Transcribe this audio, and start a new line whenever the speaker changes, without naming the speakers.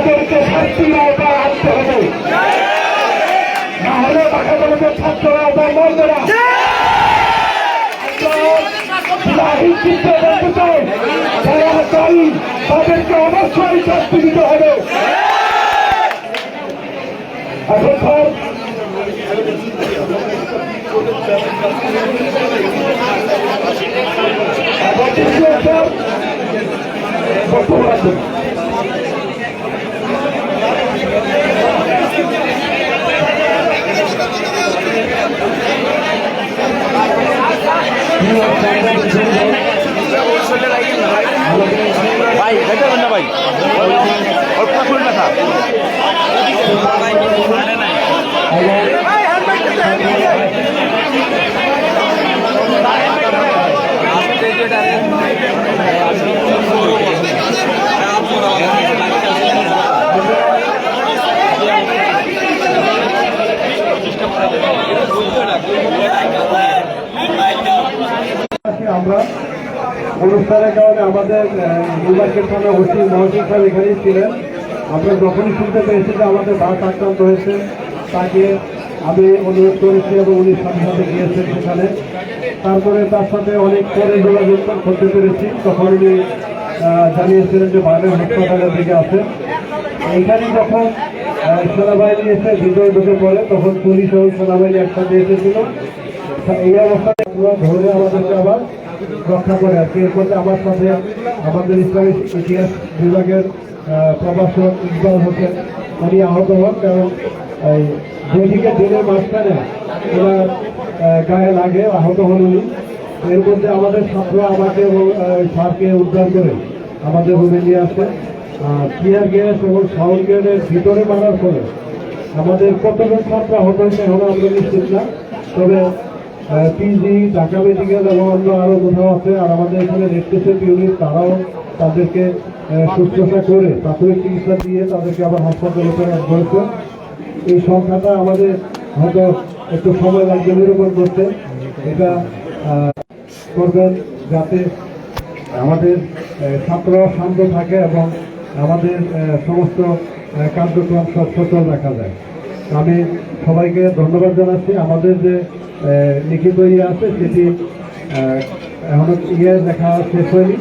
তাদেরকে শাস্তির আওতায় আনতে হবে, না হলে ঢাকা কলেজের ছাত্ররা আওতায় মানবে না। যারা দায়ী তাদেরকে অবশ্যই শাস্তি দিতে হবে। এখন বক্তব্য রাখবেন।
ভাই দেখবেন না ভাই, অল্প ফুল দেখা
আমরা অনুষ্ঠানের কারণে আমাদের নির্বাচন থানা ওসি মহসিন সাহেব এখানেই ছিলেন। আমরা যখনই শুনতে পেয়েছি যে আমাদের বাস আক্রান্ত হয়েছে, তাকে আমি অনুরোধ করেছি এবং উনি সাথে সাথে গিয়েছেন সেখানে। তারপরে তার সাথে অনেক পরে যোগাযোগ করতে পেরেছি, তখন উনি জানিয়েছিলেন যে বাইরে হাসপাতালের দিকে আছেন। এইখানে যখন সেনাবাহিনী এসে ভিতরে ঢুকে পড়ে, তখন পুলিশ এবং সেনাবাহিনী একসাথে এসেছিল। এই অবস্থায় ধরে আমাদেরকে আবার রক্ষা করে আর কি। এরপরে আমার সাথে আমাদের ইসলামিক ইতিহাস বিভাগের প্রভাষক ইকবাল হোসেন উনি আহত হন, কারণ এই দুদিকে দিনের মাঝখানে ওনার গায়ে লাগে, আহত হন উনি। এর মধ্যে আমাদের ছাত্র আমাকে এবং স্যারকে উদ্ধার করে আমাদের রুমে নিয়ে আসে। টিয়ার গ্যাস এবং সাউন্ড গ্রেনেডের ভিতরে মারার ফলে আমাদের কতজন ছাত্র আহত হয়েছে এখনো আমরা নিশ্চিত না, তবে পিজি, ঢাকা মেডিকেল এবং অন্য আরও কোথাও আছে। আর আমাদের এখানে রেড ক্রিসেন্ট ইউনিট তারাও তাদেরকে শুশ্রূষা করে প্রাথমিক চিকিৎসা দিয়ে তাদেরকে আবার হাসপাতালে প্রেরণ করেছে। এই সংখ্যাটা আমাদের হয়তো একটু সময় লাগবে নিরূপণ করতে। এটা করবেন যাতে আমাদের ছাত্ররা শান্ত থাকে এবং আমাদের সমস্ত কার্যক্রম সচল রাখা যায়। আমি সবাইকে ধন্যবাদ জানাচ্ছি। আমাদের যে লিখিত ইয়ে আছে সেটি এখনো দেখা শেষ হয়নি।